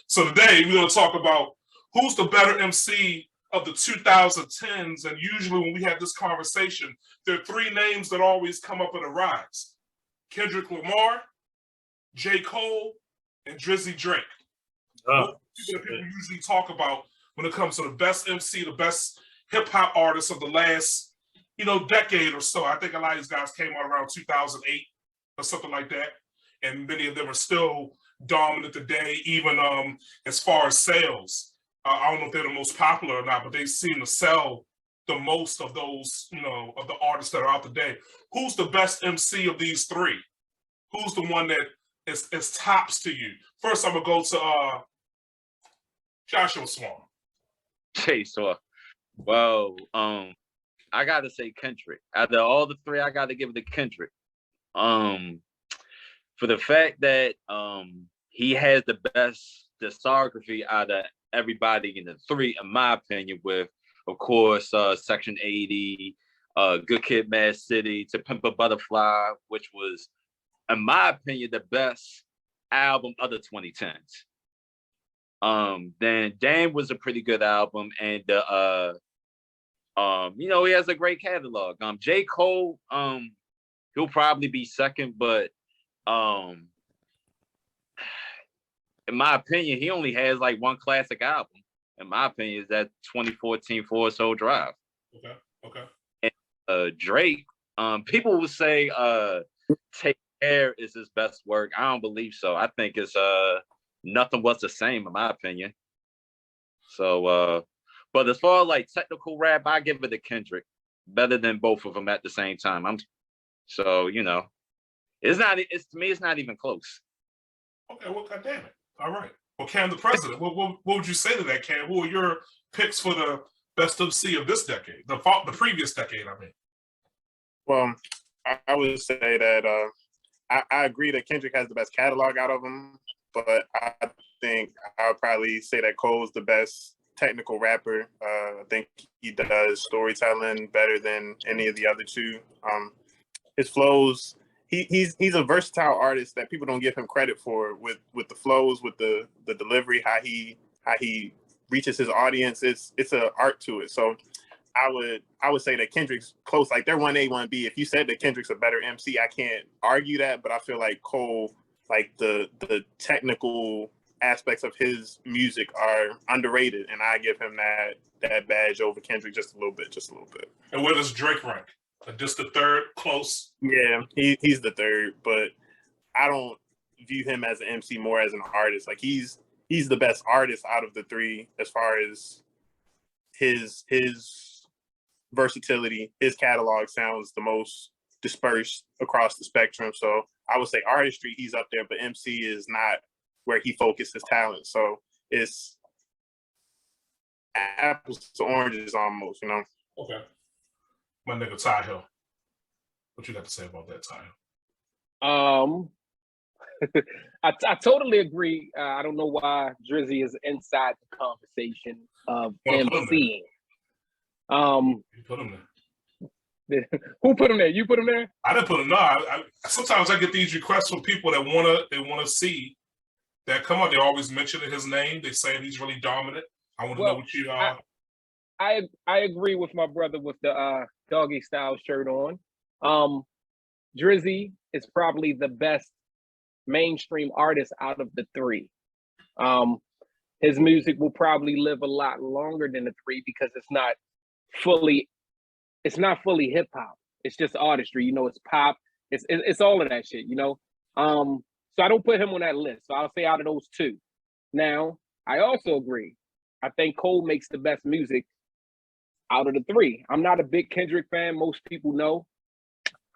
So today we're going to talk about who's the better MC of the 2010s. And usually when we have this conversation, there are three names that always come up in a rise: Kendrick Lamar, J.COLE, and Drizzy Drake. People usually talk about when it comes to the best MC, the best hip hop artists of the last, decade or so. I think a lot of these guys came out around 2008 or something like that, and many of them are still dominant today, even as far as sales. I don't know if they're the most popular or not, but they seem to sell the most of those, of the artists that are out today. Who's the best MC of these three? Who's the one that is tops to you? First, I'm gonna go to Joshua Swan. So, well, I gotta say Kendrick. Out of all the three, I gotta give it to Kendrick. For the fact that he has the best discography out of everybody in the three, in my opinion, with, of course, Section 80, Good Kid, Mad City, To Pimp a Butterfly, which was, in my opinion, the best album of the 2010s. Then Damn was a pretty good album, and he has a great catalog. J.COLE, he'll probably be second, but in my opinion, he only has like one classic album. In my opinion, is that 2014 Forest Hill Drive. Okay. And Drake, people will say Take Care is his best work. I don't believe so. I think it's Nothing Was the Same, in my opinion. So, but as far as like technical rap, I give it to Kendrick. Better than both of them at the same time. It's to me, it's not even close. Okay, well, goddamn it. All right. Well, Cam, the president, what would you say to that, Cam? Who are your picks for the best MC of this decade, the previous decade, I mean? Well, I would say that I agree that Kendrick has the best catalog out of them, but I think I would probably say that Cole's the best technical rapper. I think he does storytelling better than any of the other two. His flows, he's a versatile artist that people don't give him credit for with the flows, with the delivery, how he reaches his audience. It's an art to it. So I would say that Kendrick's close. Like they're 1A, 1B. If you said that Kendrick's a better MC, I can't argue that, but I feel like Cole, like the technical aspects of his music are underrated, and I give him that badge over Kendrick just a little bit. And where does Drake rank? Just the third, close? Yeah, he's the third, but I don't view him as an MC, more as an artist. Like he's the best artist out of the three as far as his versatility. His catalog sounds the most dispersed across the spectrum. So I would say artistry, he's up there, but MC is not where he focuses talent. So it's apples to oranges almost, Okay. My nigga Ty Hill. What you got to say about that, Ty Hill? I totally agree. I don't know why Drizzy is inside the conversation of MCing. You put him there. Who put him there? You put him there? I didn't put him. No, sometimes I get these requests from people that wanna see that come on. They always mention his name. They say he's really dominant. I want to know what you. I agree with my brother with the doggy style shirt on. Drizzy is probably the best mainstream artist out of the three. His music will probably live a lot longer than the three because it's not fully hip hop. It's just artistry, it's pop. It's all of that shit, So I don't put him on that list. So I'll say out of those two. Now, I also agree. I think Cole makes the best music out of the three. I'm not a big Kendrick fan. Most people know.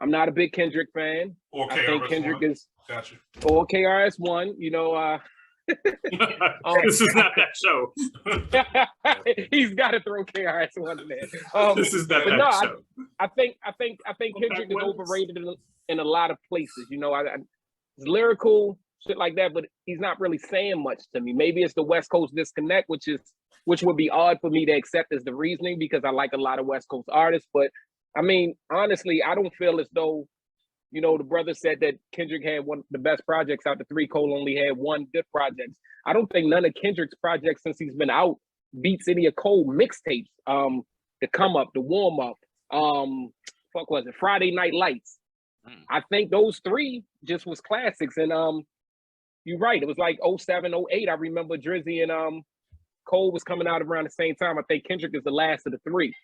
I'm not a big Kendrick fan. Or I think Kendrick is. Gotcha. Or KRS-One. This is not that show. He's got to throw KRS-One in there. This is not that show. I think Kendrick is overrated in a lot of places. He's lyrical, shit like that, but he's not really saying much to me. Maybe it's the West Coast disconnect, which would be odd for me to accept as the reasoning because I like a lot of West Coast artists. But I mean, honestly, I don't feel as though You know, the brother said that Kendrick had one of the best projects out the three. Cole only had one good project. I don't think none of Kendrick's projects since he's been out beats any of Cole mixtapes. The Come Up, the Warm Up, fuck was it, Friday Night Lights. I think those three just was classics. And you're right, it was like 07, 08. I remember Drizzy and Cole was coming out around the same time. I think Kendrick is the last of the three.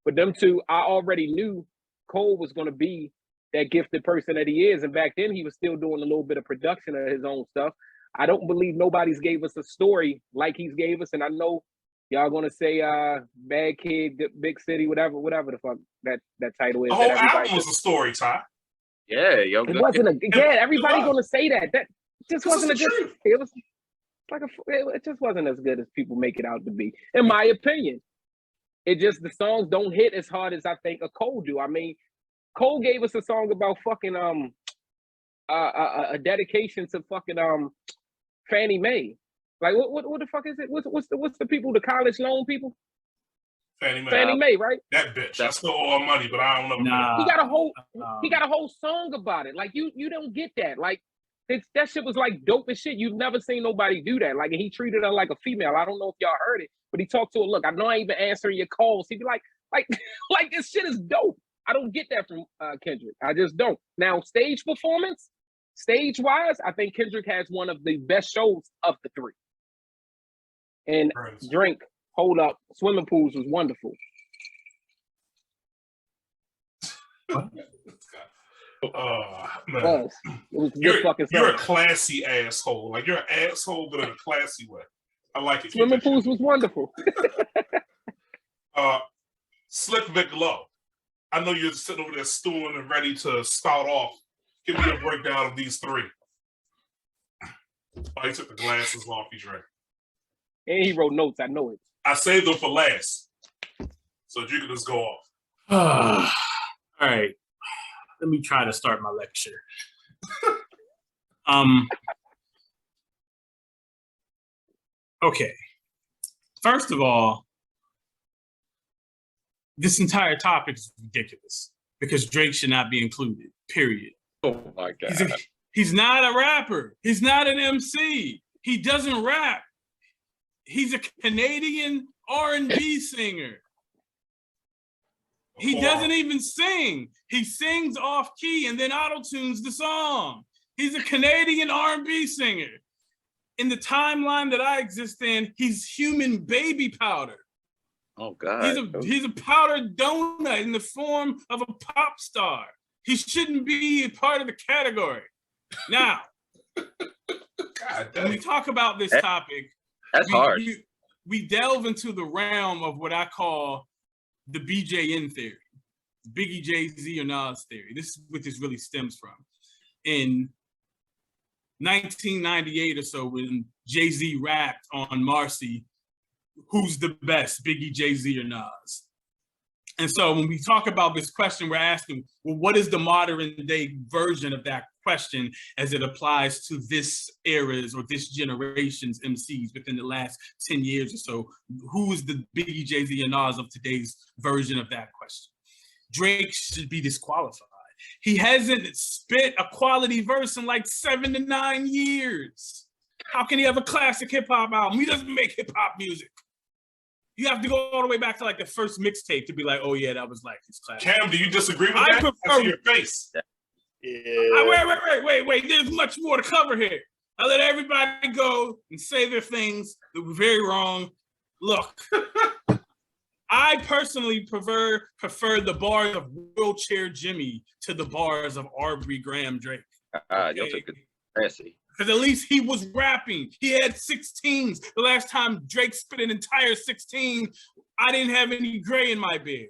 But them two, I already knew Cole was going to be that gifted person that he is. And back then, he was still doing a little bit of production of his own stuff. I don't believe nobody's gave us a story like he's gave us. And I know y'all going to say Bad Kid, Big City, whatever the fuck that title is. The whole album was a story, Ty. Yeah, yo. It wasn't a, yeah, everybody going to say that. That just wasn't a good, it was like it just wasn't as good as people make it out to be, in my opinion. It just, the songs don't hit as hard as I think a Cole do. I mean, Cole gave us a song about fucking a dedication to fucking Fannie Mae. Like what the fuck is it? What's the people, the college loan people? Fannie Mae, right? That bitch. I stole all money, but I don't know. Nah. He got a whole song about it. Like you don't get that. Like that shit was like dope as shit. You've never seen nobody do that. Like, and he treated her like a female. I don't know if y'all heard it, but he talked to her. Look, I know I ain't been answering your calls. He'd be like this shit is dope. I don't get that from Kendrick. I just don't. Now, stage performance, stage-wise, I think Kendrick has one of the best shows of the three. And Drink, Hold Up, Swimming Pools was wonderful. Man. It was you're a classy asshole. Like, you're an asshole, but in a classy way. I like it. Swimming Pools was wonderful. Slick Vic Low. I know you're sitting over there stewing and ready to start off. Give me a breakdown of these three. Oh, he took the glasses off. He's right. And he wrote notes. I know it. I saved them for last, so you can just go off. All right. Let me try to start my lecture. Okay. First of all, this entire topic is ridiculous because Drake should not be included, period. Oh my God. He's not a rapper. He's not an MC. He doesn't rap. He's a Canadian R&B singer. He doesn't even sing. He sings off key and then auto-tunes the song. He's a Canadian R&B singer. In the timeline that I exist in, he's human baby powder. Oh God. He's a powdered donut in the form of a pop star. He shouldn't be a part of the category. Now, when we talk about this topic, that's hard. We delve into the realm of what I call the BJN theory, Biggie, Jay-Z, or Nas theory. This is what this really stems from. In 1998 or so, when Jay-Z rapped on Marcy, who's the best, Biggie, Jay-Z, or Nas? And so when we talk about this question, we're asking, well, what is the modern day version of that question as it applies to this era's or this generation's MCs within the last 10 years or so? Who is the Biggie, Jay-Z, and Nas of today's version of that question? Drake should be disqualified. He hasn't spit a quality verse in like 7 to 9 years. How can he have a classic hip hop album? He doesn't make hip hop music. You have to go all the way back to like the first mixtape to be like, oh yeah, that was like his classic. Cam, do you disagree with that? I see your face. Yeah. Wait. There's much more to cover here. I let everybody go and say their things that were very wrong. Look, I personally prefer the bars of Wheelchair Jimmy to the bars of Aubrey Graham Drake. Y'all took it fancy. Because at least he was rapping. He had 16s. The last time Drake spit an entire 16, I didn't have any gray in my beard.